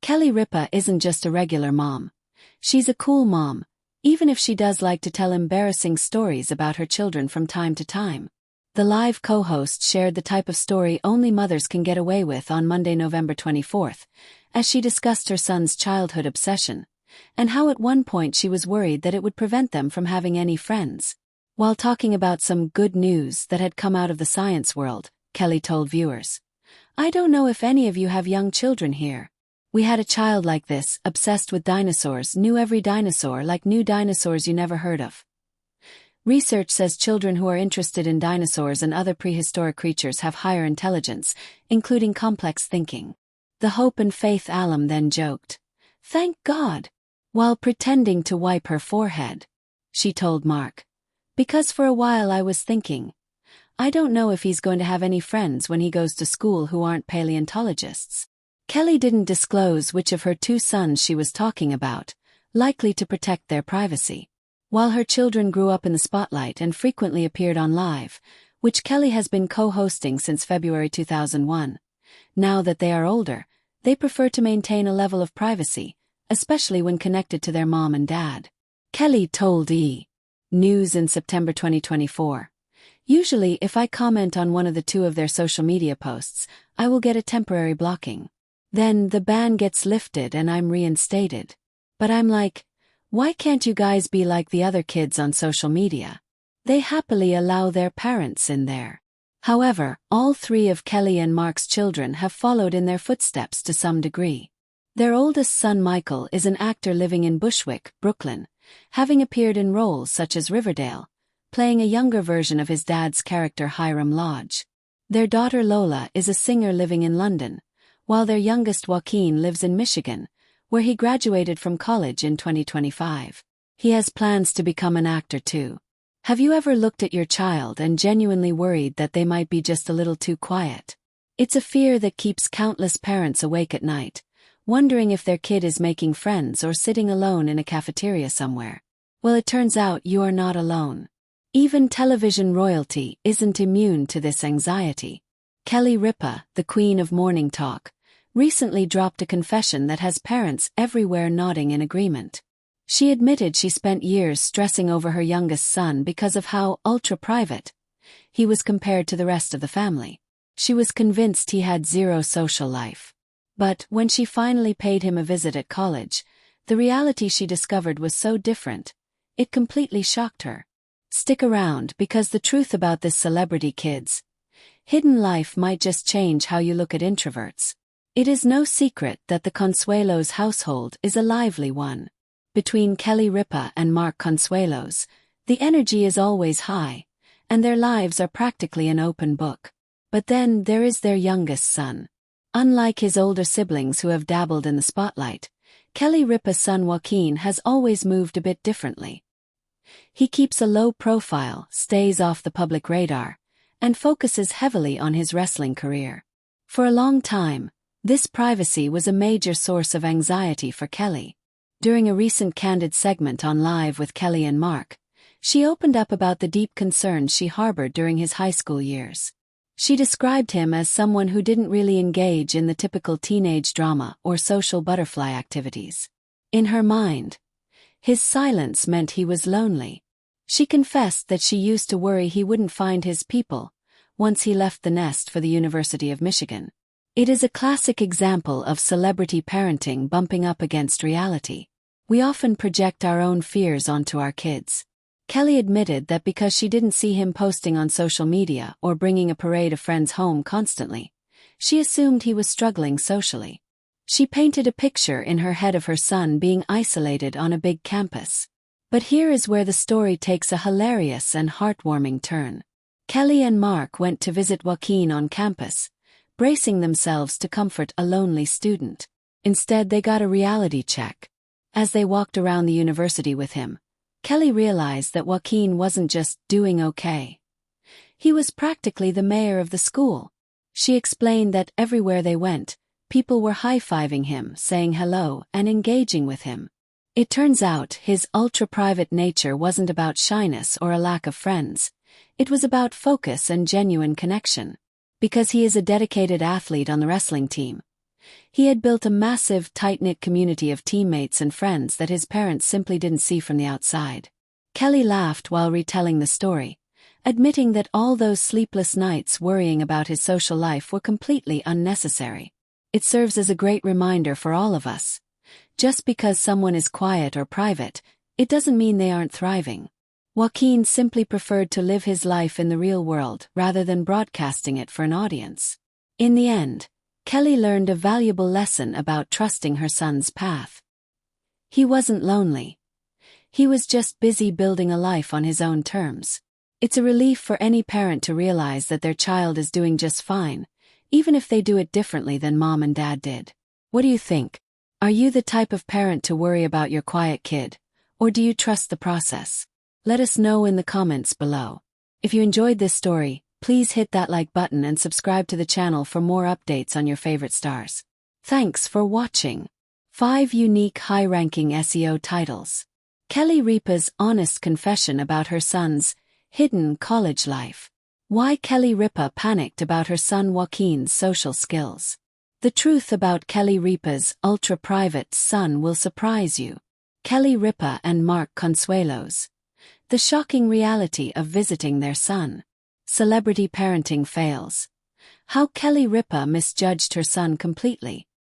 Kelly Ripa isn't just a regular mom. She's a cool mom, even if she does like to tell embarrassing stories about her children from time to time. The live co-host shared the type of story only mothers can get away with on Monday, November 24th, as she discussed her son's childhood obsession, and how at one point she was worried that it would prevent them from having any friends. While talking about some good news that had come out of the science world, Kelly told viewers, "I don't know if any of you have young children here. We had a child like this, obsessed with dinosaurs, knew every dinosaur like new dinosaurs you never heard of." Research says children who are interested in dinosaurs and other prehistoric creatures have higher intelligence, including complex thinking. The hope and faith alum then joked, "Thank God," while pretending to wipe her forehead. She told Mark, "Because for a while I was thinking, I don't know if he's going to have any friends when he goes to school who aren't paleontologists." Kelly didn't disclose which of her two sons she was talking about, likely to protect their privacy. While her children grew up in the spotlight and frequently appeared on Live, which Kelly has been co-hosting since February 2001, now that they are older, they prefer to maintain a level of privacy, especially when connected to their mom and dad. Kelly told E! News in September 2024, "Usually if I comment on one of the two of their social media posts, I will get a temporary blocking. Then the ban gets lifted and I'm reinstated. But I'm like, why can't you guys be like the other kids on social media? They happily allow their parents in there." However, all three of Kelly and Mark's children have followed in their footsteps to some degree. Their oldest son Michael is an actor living in Bushwick, Brooklyn, having appeared in roles such as Riverdale, playing a younger version of his dad's character Hiram Lodge. Their daughter Lola is a singer living in London, while their youngest Joaquin lives in Michigan, where he graduated from college in 2025. He has plans to become an actor too. Have you ever looked at your child and genuinely worried that they might be just a little too quiet? It's a fear that keeps countless parents awake at night, wondering if their kid is making friends or sitting alone in a cafeteria somewhere. Well, it turns out you are not alone. Even television royalty isn't immune to this anxiety. Kelly Ripa, the queen of morning talk, recently dropped a confession that has parents everywhere nodding in agreement. She admitted she spent years stressing over her youngest son because of how ultra-private he was compared to the rest of the family. She was convinced he had zero social life. But when she finally paid him a visit at college, the reality she discovered was so different, it completely shocked her. Stick around, because the truth about this celebrity kid's hidden life might just change how you look at introverts. It is no secret that the Consuelos household is a lively one. Between Kelly Ripa and Mark Consuelos, the energy is always high, and their lives are practically an open book. But then there is their youngest son. Unlike his older siblings who have dabbled in the spotlight, Kelly Ripa's son Joaquin has always moved a bit differently. He keeps a low profile, stays off the public radar, and focuses heavily on his wrestling career. For a long time, this privacy was a major source of anxiety for Kelly. During a recent candid segment on Live with Kelly and Mark, she opened up about the deep concerns she harbored during his high school years. She described him as someone who didn't really engage in the typical teenage drama or social butterfly activities. In her mind, his silence meant he was lonely. She confessed that she used to worry he wouldn't find his people once he left the nest for the University of Michigan. It is a classic example of celebrity parenting bumping up against reality. We often project our own fears onto our kids. Kelly admitted that because she didn't see him posting on social media or bringing a parade of friends home constantly, she assumed he was struggling socially. She painted a picture in her head of her son being isolated on a big campus. But here is where the story takes a hilarious and heartwarming turn. Kelly and Mark went to visit Joaquin on campus, bracing themselves to comfort a lonely student. Instead, they got a reality check. As they walked around the university with him, Kelly realized that Joaquin wasn't just doing okay. He was practically the mayor of the school. She explained that everywhere they went, people were high-fiving him, saying hello, and engaging with him. It turns out his ultra-private nature wasn't about shyness or a lack of friends. It was about focus and genuine connection. Because he is a dedicated athlete on the wrestling team, He had built a massive, tight-knit community of teammates and friends that his parents simply didn't see from the outside. Kelly laughed while retelling the story, admitting that all those sleepless nights worrying about his social life were completely unnecessary. It serves as a great reminder for all of us. Just because someone is quiet or private, it doesn't mean they aren't thriving. Joaquin simply preferred to live his life in the real world rather than broadcasting it for an audience. In the end, Kelly learned a valuable lesson about trusting her son's path. He wasn't lonely. He was just busy building a life on his own terms. It's a relief for any parent to realize that their child is doing just fine, even if they do it differently than mom and dad did. What do you think? Are you the type of parent to worry about your quiet kid, or do you trust the process? Let us know in the comments below. If you enjoyed this story, please hit that like button and subscribe to the channel for more updates on your favorite stars. Thanks for watching. 5 unique high-ranking SEO titles. Kelly Ripa's honest confession about her son's hidden college life. Why Kelly Ripa panicked about her son Joaquin's social skills. The truth about Kelly Ripa's ultra-private son will surprise you. Kelly Ripa and Mark Consuelos. The shocking reality of visiting their son. Celebrity parenting fails. How Kelly Ripa misjudged her son completely.